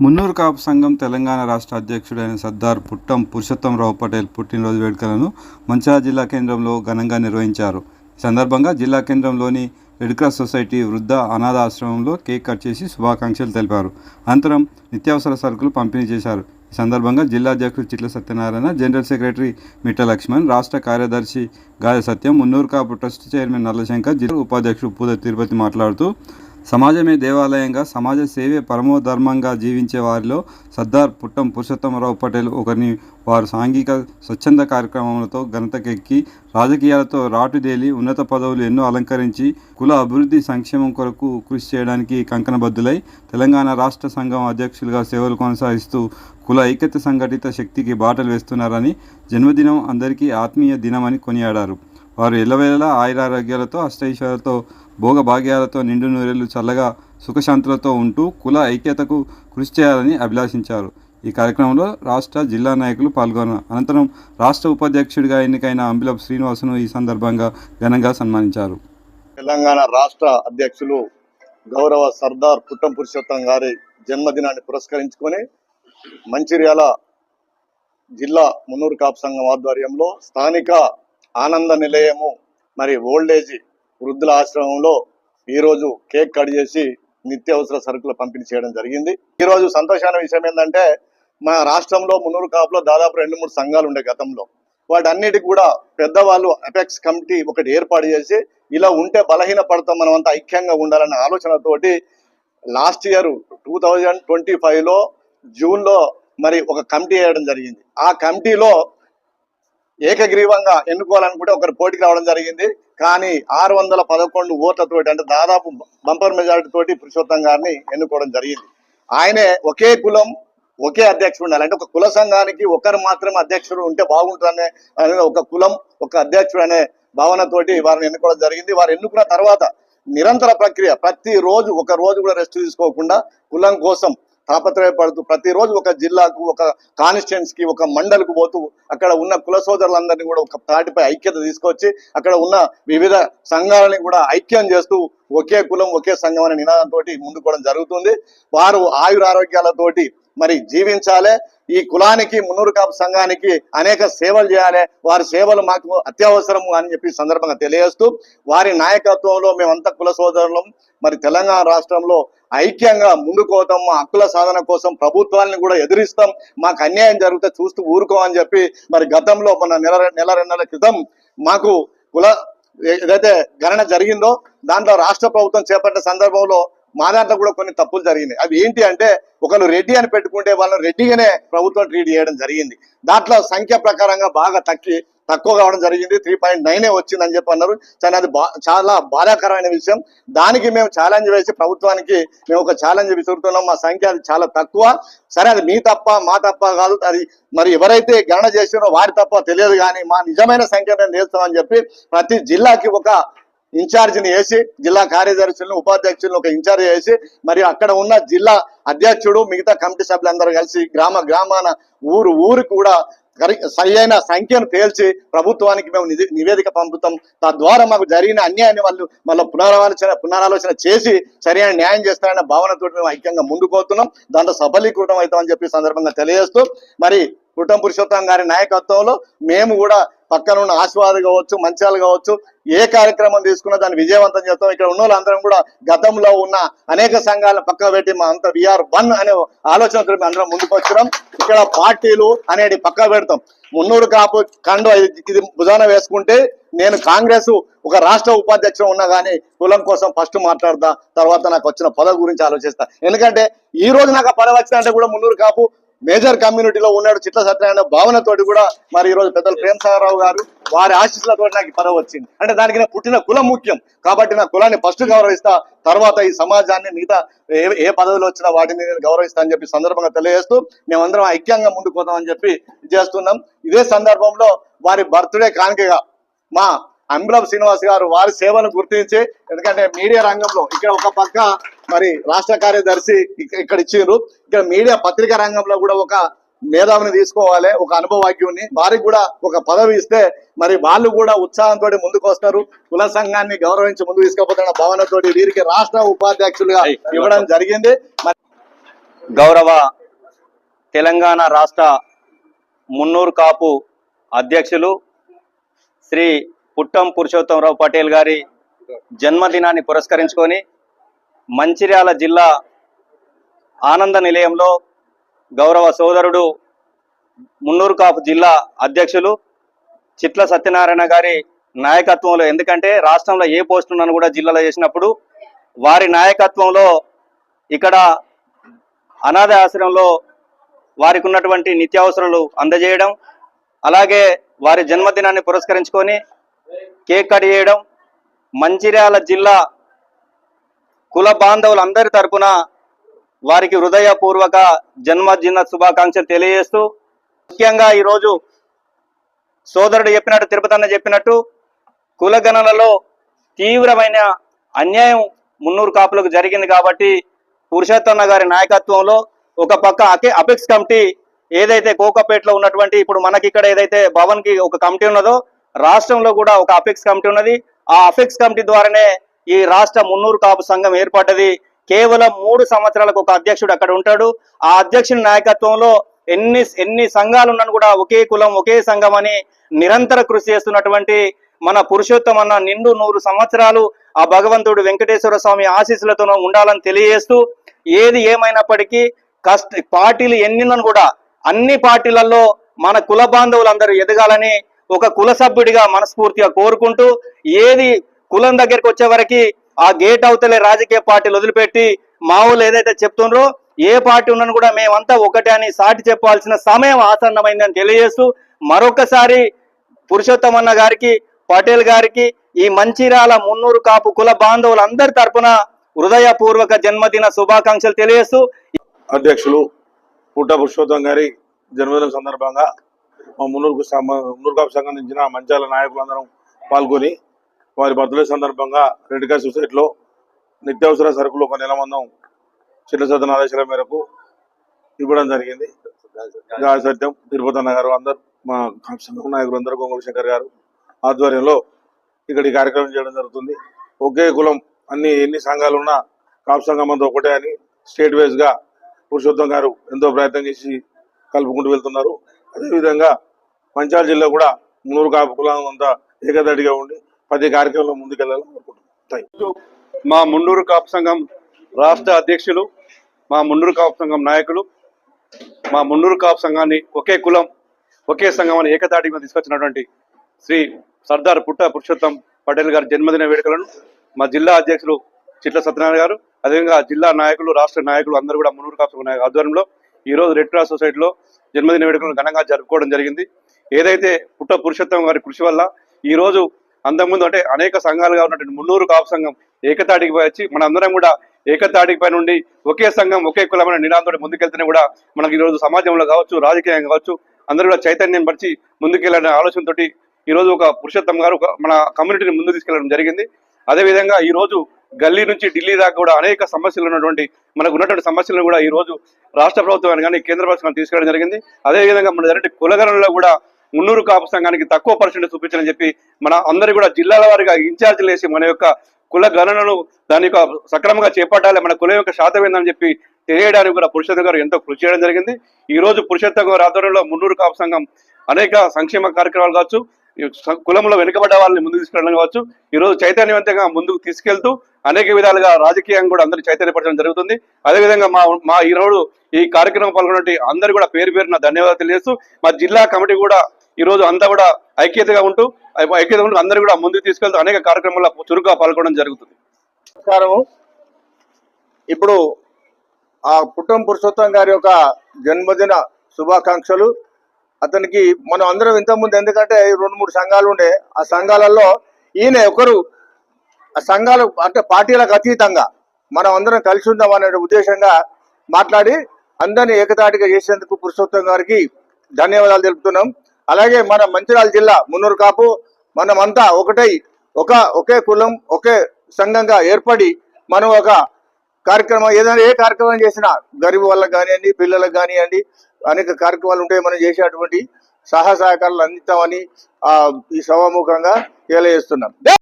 మున్నూరు కాపు సంఘం తెలంగాణ రాష్ట్ర అధ్యక్షుడైన సర్దార్ పుట్టం పురుషోత్తమరావు పటేల్ పుట్టినరోజు వేడుకలను మంచిర్యాల జిల్లా కేంద్రంలో ఘనంగా నిర్వహించారు. ఈ సందర్భంగా జిల్లా కేంద్రంలోని రెడ్ క్రాస్ సొసైటీ వృద్ధ అనాథ ఆశ్రమంలో కేక్ కట్ చేసి శుభాకాంక్షలు తెలిపారు. అనంతరం నిత్యావసర సరుకులు పంపిణీ చేశారు. ఈ సందర్భంగా జిల్లా అధ్యక్షుడు చిట్ల సత్యనారాయణ, జనరల్ సెక్రటరీ మిట్ట లక్ష్మణ్, రాష్ట్ర కార్యదర్శి గాయ సత్యం, మున్నూరు కాపు ట్రస్ట్ చైర్మన్ నల్లశంకర్, జిల్లా ఉపాధ్యక్షుడు పూద తిరుపతి మాట్లాడుతూ సమాజమే దేవాలయంగా, సమాజ సేవే పరమో ధర్మంగా జీవించే వారిలో సర్దార్ పుట్టం పురుషోత్తమరావు పటేల్ ఒకరిని. వారు సాంఘిక స్వచ్ఛంద కార్యక్రమాలతో ఘనతకెక్కి రాజకీయాలతో రాటుదేలి ఉన్నత పదవులు ఎన్నో అలంకరించి కుల అభివృద్ధి సంక్షేమం కొరకు కృషి చేయడానికి కంకణబద్దులై తెలంగాణ రాష్ట్ర సంఘం అధ్యక్షులుగా సేవలు కొనసాగిస్తూ కుల ఐక్యత సంఘటిత శక్తికి బాటలు వేస్తున్నారని, జన్మదినం అందరికీ ఆత్మీయ దినమని కొనియాడారు. వారు ఎల్లవేళలా ఆయురారోగ్యాలతో, అష్టైశ్వర్యాలతో, భోగభాగ్యాలతో, నిండు నూరేళ్లు చల్లగా సుఖశాంతులతో ఉంటూ కుల ఐక్యతకు కృషి చేయాలని అభిలాషించారు. ఈ కార్యక్రమంలో రాష్ట్ర, జిల్లా నాయకులు పాల్గొన్నారు. అనంతరం రాష్ట్ర ఉపాధ్యక్షుడిగా ఎన్నికైన అంబిలపు శ్రీనివాసును ఈ సందర్భంగా ఘనంగా సన్మానించారు. తెలంగాణ రాష్ట్ర అధ్యక్షులు గౌరవ సర్దార్ పుట్టం పురుషోత్తం గారి జన్మదినాన్ని పురస్కరించుకొని మంచిర్యాల జిల్లా మున్నూరు కాపు సంఘం ఆధ్వర్యంలో స్థానిక ఆనంద నిలయము మరి ఓల్డేజ్ వృద్ధుల ఆశ్రమంలో ఈరోజు కేక్ కట్ చేసి నిత్యావసర సరుకులు పంపిణీ చేయడం జరిగింది. ఈరోజు సంతోషమైన విషయం ఏంటంటే, మా రాష్ట్రంలో మున్నూరు కాపులో దాదాపు 2-3 సంఘాలు ఉండే గతంలో. వాటన్నిటికి కూడా పెద్దవాళ్ళు అపెక్స్ కమిటీ ఒకటి ఏర్పాటు చేసి ఇలా ఉంటే బలహీన పడతాం, మనం అంతా ఐక్యంగా ఉండాలన్న ఆలోచనతోటి లాస్ట్ ఇయర్ 2025లో జూన్లో మరి ఒక కమిటీ వేయడం జరిగింది. ఆ కమిటీలో ఏకగ్రీవంగా ఎన్నుకోవాలనుకుంటే ఒకరు పోటీకి రావడం జరిగింది. కానీ 611 ఓట్లతోటి, అంటే దాదాపు బంపర్ మెజారిటీ తోటి పురుషోత్తం గారిని ఎన్నుకోవడం జరిగింది. ఆయనే ఒకే కులం ఒకే అధ్యక్షుడు ఉండాలి, అంటే ఒక కుల సంఘానికి ఒకరు మాత్రమే అధ్యక్షుడు ఉంటే బాగుంటుందనే ఒక కులం ఒక అధ్యక్షుడు అనే భావనతోటి వారిని ఎన్నుకోవడం జరిగింది. వారు ఎన్నుకున్న తర్వాత నిరంతర ప్రక్రియ, ప్రతిరోజు ఒక రోజు కూడా రెస్ట్ తీసుకోకుండా కులం కోసం తాపత్రయపడుతూ ప్రతిరోజు ఒక జిల్లాకు, ఒక కాన్స్టిట్యున్సీకి, ఒక మండలికి పోతూ అక్కడ ఉన్న కుల సోదరులందరినీ కూడా ఒక తాటిపై ఐక్యత తీసుకొచ్చి అక్కడ ఉన్న వివిధ సంఘాలని కూడా ఐక్యం చేస్తూ ఒకే కులం ఒకే సంఘం అనే నినాదంతో ముందుకోవడం జరుగుతుంది. వారు ఆయురారోగ్యాలతోటి మరి జీవించాలి. ఈ కులానికి, మున్నూరు కాపు సంఘానికి అనేక సేవలు చేయాలి. వారి సేవలు మాకు అత్యవసరము అని చెప్పి సందర్భంగా తెలియజేస్తూ, వారి నాయకత్వంలో మేమంతా కుల సోదరులం మరి తెలంగాణ రాష్ట్రంలో ఐక్యంగా ముందుకోతాం. మా హక్కుల సాధన కోసం ప్రభుత్వాన్ని కూడా ఎదిరిస్తాం. మాకు అన్యాయం జరిగితే చూస్తూ ఊరుకోమని చెప్పి మరి గతంలో మన నెల 2 నెలల క్రితం మాకు కుల ఏదైతే గణన జరిగిందో దాంట్లో రాష్ట్ర ప్రభుత్వం చేపట్టిన సందర్భంలో మా దాంట్లో కూడా కొన్ని తప్పులు జరిగినాయి. అవి ఏంటి అంటే, ఒకరు రెడ్డి అని పెట్టుకుంటే వాళ్ళని రెడ్డిగానే ప్రభుత్వం ట్రీట్ చేయడం జరిగింది. దాంట్లో సంఖ్య ప్రకారంగా బాగా తక్కువ కావడం జరిగింది. 3.9 వచ్చిందని చెప్పి అన్నారు. కానీ అది చాలా బాధాకరమైన విషయం. దానికి మేము ఛాలెంజ్ వేసి ప్రభుత్వానికి మేము ఒక ఛాలెంజ్ విసురుతున్నాం. మా సంఖ్య అది చాలా తక్కువ. సరే, అది మీ తప్ప మా తప్ప కాదు, అది మరి ఎవరైతే గణన చేసినో వారి తప్ప తెలియదు, కానీ మా నిజమైన సంఖ్య మేము చేస్తామని చెప్పి ప్రతి జిల్లాకి ఒక ఇన్ఛార్జిని వేసి, జిల్లా కార్యదర్శులను, ఉపాధ్యక్షులను ఒక ఇన్ఛార్జ్ వేసి, మరి అక్కడ ఉన్న జిల్లా అధ్యక్షుడు, మిగతా కమిటీ సభ్యులందరూ కలిసి గ్రామాన ఊరికి కూడా సరైన సంఖ్యను తేల్చి ప్రభుత్వానికి మేము నివేదిక పంపుతాం. తద్వారా మాకు జరిగిన అన్యాయాన్ని వాళ్ళు మళ్ళీ పునరాలోచన చేసి సరైన న్యాయం చేస్తారన్న భావనతో మేము ఐక్యంగా ముందుకోతున్నాం. దాంట్లో సఫలీకృతం అవుతామని చెప్పి సందర్భంగా తెలియజేస్తూ, మరి పుట్టం పురుషోత్తం గారి నాయకత్వంలో మేము కూడా పక్కన ఉన్న ఆశీర్వాదం కావచ్చు, మంచాలు కావచ్చు, ఏ కార్యక్రమం తీసుకున్నా దాన్ని విజయవంతం చేస్తాం. ఇక్కడ ఉన్న వాళ్ళందరం కూడా గతంలో ఉన్న అనేక సంఘాలను పక్క పెట్టి మా అంతా వీఆర్ వన్ అనే ఆలోచనతో మేము అందరం ముందుకు వచ్చినాం. ఇక్కడ పార్టీలు అనేది పక్క పెడతాం. మున్నూరు కాపు కండు ఇది భుజాన వేసుకుంటే నేను కాంగ్రెస్ ఒక రాష్ట్ర ఉపాధ్యక్షుడు ఉన్నా కానీ కులం కోసం ఫస్ట్ మాట్లాడతా, తర్వాత నాకు వచ్చిన పదవి గురించి ఆలోచిస్తా. ఎందుకంటే ఈ రోజు నాకు ఆ పదవి వచ్చినంటే కూడా మున్నూరు కాపు మేజర్ కమ్యూనిటీలో ఉన్నాడు చిట్ల సత్యనారాయణ భావనతోటి కూడా మరి ఈరోజు పెద్దలు ప్రేమసాగరరావు గారు వారి ఆశీస్సులతో నాకు పదవి వచ్చింది. అంటే దానికి నా పుట్టిన కులం ముఖ్యం కాబట్టి నా కులాన్ని ఫస్ట్ గౌరవిస్తా, తర్వాత ఈ సమాజాన్ని మిగతా ఏ పదవులు వచ్చినా వాటిని నేను గౌరవిస్తా అని చెప్పి సందర్భంగా తెలియజేస్తూ మేమందరం ఐక్యంగా ముందుకు పోతామని చెప్పి చేస్తున్నాం. ఇదే సందర్భంలో వారి బర్త్డే కానుకగా మా అంబిలపు శ్రీనివాస్ గారు వారి సేవను గుర్తించి, ఎందుకంటే మీడియా రంగంలో ఇక్కడ ఒక పక్క మరి రాష్ట్ర కార్యదర్శి ఇక్కడ ఇచ్చిండ్రు, ఇక్కడ మీడియా పత్రికా రంగంలో కూడా ఒక మేధావిని తీసుకోవాలి, ఒక అనుభవజ్ఞుని, వారికి కూడా ఒక పదవి ఇస్తే మరి వాళ్ళు కూడా ఉత్సాహంతో ముందుకు వస్తారు. కుల సంఘాన్ని గౌరవించి ముందుకు తీసుకుపోతున్న భావనతోటి వీరికి రాష్ట్ర ఉపాధ్యక్షులుగా ఇవ్వడం జరిగింది. గౌరవ తెలంగాణ రాష్ట్ర మున్నూరు కాపు అధ్యక్షులు శ్రీ పుట్టం పురుషోత్తమరావు పటేల్ గారి జన్మదినాన్ని పురస్కరించుకొని మంచిర్యాల జిల్లా ఆనంద నిలయంలో గౌరవ సోదరుడు మున్నూరు కాపు జిల్లా అధ్యక్షులు చిట్ల సత్యనారాయణ గారి నాయకత్వంలో, ఎందుకంటే రాష్ట్రంలో ఏ పోస్టు ఉన్నాను కూడా జిల్లాలో చేసినప్పుడు వారి నాయకత్వంలో ఇక్కడ అనాథ ఆశ్రమంలో వారికి ఉన్నటువంటి నిత్యావసరాలు అందజేయడం, అలాగే వారి జన్మదినాన్ని పురస్కరించుకొని కేక్ కట్ చేయడం, మంచిర్యాల జిల్లా కుల బాంధవులందరి తరపున వారికి హృదయపూర్వక జన్మదిన శుభాకాంక్షలు తెలియజేస్తూ, ముఖ్యంగా ఈరోజు సోదరుడు చెప్పినట్టు, తిరుపతి అన్న చెప్పినట్టు, కులగణనలో తీవ్రమైన అన్యాయం మున్నూరు కాపులకు జరిగింది. కాబట్టి పురుషోత్తమ గారి నాయకత్వంలో ఒక పక్క అపెక్స్ కమిటీ ఏదైతే కోకపేటలో ఉన్నటువంటి, ఇప్పుడు మనకి ఇక్కడ ఏదైతే భవన్ కి ఒక కమిటీ ఉన్నదో, రాష్ట్రంలో కూడా ఒక అపెక్స్ కమిటీ ఉన్నది. ఆ అపెక్స్ కమిటీ ద్వారానే ఈ రాష్ట్ర మున్నూరు కాపు సంఘం ఏర్పడ్డది. కేవలం 3 సంవత్సరాలకు ఒక అధ్యక్షుడు అక్కడ ఉంటాడు. ఆ అధ్యక్షుని నాయకత్వంలో ఎన్ని సంఘాలు ఉన్నాను కూడా ఒకే కులం ఒకే సంఘం అని నిరంతర కృషి చేస్తున్నటువంటి మన పురుషోత్తం అన్న నిండు 100 సంవత్సరాలు ఆ భగవంతుడు వెంకటేశ్వర స్వామి ఆశీస్సులతో ఉండాలని తెలియజేస్తూ, ఏది ఏమైనప్పటికీ పార్టీలు ఎన్నిన్నను కూడా అన్ని పార్టీలలో మన కుల బాంధవులందరూ ఎదగాలని ఒక కుల సభ్యుడిగా మనస్ఫూర్తిగా కోరుకుంటూ, ఏది కులం దగ్గరికి వచ్చే వరకు ఆ గేట్ అవతలే రాజకీయ పార్టీలు వదిలిపెట్టి మా ఊళ్ళు ఏదైతే చెప్తుండ్రో ఏ పార్టీ ఉన్నాను కూడా మేమంతా ఒకటే అని సాటి చెప్పాల్సిన సమయం ఆసన్నమైందని తెలియజేస్తూ, మరొకసారి పురుషోత్తమన్న గారికి, పటేల్ గారికి, ఈ మంచిర్యాల మున్నూరు కాపు కుల బాంధవులందరి తరపున హృదయపూర్వక జన్మదిన శుభాకాంక్షలు తెలియజేస్తూ, అధ్యక్షులు పుట్ట పురుషోత్తం గారి జన్మదిన సందర్భంగా మా మున్నూరు కాపు సంబంధించిన మంచాల నాయకులందరం పాల్గొని వారి బర్త్డే సందర్భంగా రెడ్ క్రాస్ సొసైటీలో నిత్యావసర సరుకులు ఒక నెల మందం చిన్న సదన ఆదేశాల మేరకు ఇవ్వడం జరిగింది. సత్యం, తిరుపతి అన్న గారు, అందరు మా సంఘం నాయకులు అందరూ, గోంగూర శంకర్ గారు ఆధ్వర్యంలో ఇక్కడ ఈ కార్యక్రమం చేయడం జరుగుతుంది. ఒకే కులం ఎన్ని సంఘాలు ఉన్నా కాపు సంఘం అంతా ఒకటే అని స్టేట్ వైజ్ గా పురుషోత్తం గారు ఎంతో ప్రయత్నం చేసి కలుపుకుంటూ వెళ్తున్నారు. అదేవిధంగా మంచిర్యాల జిల్లా కూడా మున్నూరు కాపు కులం అంతా ఏకదడిగా ఉండి ప్రతి కార్యక్రమంలో ముందుకెళ్లాలని కోరుకుంటున్నాం. మా మున్నూరు కాపు సంఘం రాష్ట్ర అధ్యక్షులు, మా మున్నూరు కాపు సంఘం నాయకులు, మా మున్నూరు కాపు సంఘాన్ని ఒకే కులం ఒకే సంఘం అని ఏకతాటి మీద తీసుకొచ్చినటువంటి శ్రీ సర్దార్ పుట్ట పురుషోత్తం పటేల్ గారి జన్మదిన వేడుకలను మా జిల్లా అధ్యక్షులు చిట్ల సత్యనారాయణ గారు, అదేవిధంగా జిల్లా నాయకులు, రాష్ట్ర నాయకులు అందరూ కూడా మున్నూరు కాపు సంఘం ఆధ్వర్యంలో ఈరోజు రెడ్ క్రాస్ సొసైటీలో జన్మదిన వేడుకలను ఘనంగా జరుపుకోవడం జరిగింది. ఏదైతే పుట్ట పురుషోత్తం గారి కృషి వల్ల ఈరోజు అంతకుముందు అంటే అనేక సంఘాలుగా ఉన్నటువంటి మున్నూరు కాపు సంఘం ఏకతాటికి వచ్చి మన అందరం కూడా ఏకతాటికి పై నుండి ఒకే సంఘం ఒకే కులమైన నినాదంతో ముందుకెళ్తేనే కూడా మనకి ఈరోజు సమాజంలో కావచ్చు, రాజకీయంగా కావచ్చు, అందరూ కూడా చైతన్యం పరిచి ముందుకెళ్లనే ఆలోచనతో ఈరోజు ఒక పురుషోత్తం గారు మన కమ్యూనిటీని ముందు తీసుకెళ్లడం జరిగింది. అదేవిధంగా ఈరోజు గల్లీ నుంచి ఢిల్లీ దాకా కూడా అనేక సమస్యలు ఉన్నటువంటి మనకు ఉన్నటువంటి సమస్యలను కూడా ఈరోజు రాష్ట్ర ప్రభుత్వాన్ని కానీ కేంద్ర ప్రభుత్వం తీసుకెళ్లడం జరిగింది. అదేవిధంగా మన జరిగే కులగణనలో కూడా మున్నూరు కాపు సంఘానికి తక్కువ పర్సెంట్ చూపించాలని చెప్పి మన అందరి కూడా జిల్లాల వారిగా ఇన్ఛార్జీలు వేసి మన యొక్క కుల గణనను దాని యొక్క సక్రమంగా చేపట్టాలి, మన కులం యొక్క శాతం ఏందని చెప్పి తెలియడానికి కూడా పురుషోత్తం గారు ఎంతో కృషి చేయడం జరిగింది. ఈ రోజు పురుషోత్తం గారి ఆధ్వర్యంలో మున్నూరు కాపు సంఘం అనేక సంక్షేమ కార్యక్రమాలు కావచ్చు, కులంలో వెనుకబడ్డ వాళ్ళని ముందుకు తీసుకెళ్ళడం కావచ్చు, ఈ రోజు చైతన్యవంతంగా ముందుకు తీసుకెళ్తూ అనేక విధాలుగా రాజకీయంగా కూడా అందరూ చైతన్యపరచడం జరుగుతుంది. అదేవిధంగా మా ఈరోజు ఈ కార్యక్రమం పాల్గొన్నటువంటి అందరూ కూడా పేరు పేరున ధన్యవాదాలు తెలియజేస్తూ, మా జిల్లా కమిటీ కూడా ఈ రోజు అంతా కూడా ఐక్యతగా ఉంటూ అందరూ కూడా ముందుకు తీసుకెళ్తూ అనేక కార్యక్రమాల్లో చురుగ్గా పాల్గొనడం జరుగుతుంది. నమస్కారము. ఇప్పుడు ఆ పుట్టం పురుషోత్తం గారి యొక్క జన్మదిన శుభాకాంక్షలు. అతనికి మనం అందరం ఇంతకుముందు, ఎందుకంటే 2-3 సంఘాలు ఉండే, ఆ సంఘాలలో ఈయన ఒకరు, ఆ సంఘాలు అంటే పార్టీలకు అతీతంగా మనం అందరం కలిసి ఉందాం అనే ఉద్దేశంగా మాట్లాడి అందరినీ ఏకతాటిగా చేసేందుకు పురుషోత్తం గారికి ధన్యవాదాలు తెలుపుతున్నాం. అలాగే మన మంచిర్యాల జిల్లా మున్నూరు కాపు మనమంతా ఒకటై ఒకే కులం ఒకే సంఘంగా ఏర్పడి మనం ఒక కార్యక్రమం, ఏదైనా ఏ కార్యక్రమం చేసినా గరీబ్ వాళ్ళకి కానివ్వండి, పిల్లలకు కానివ్వండి, అనేక కార్యక్రమాలు ఉంటాయి. మనం చేసేటువంటి సహాయ సహకారాలు అందిస్తామని ఈ సభాముఖంగా తెలియజేస్తున్నాం.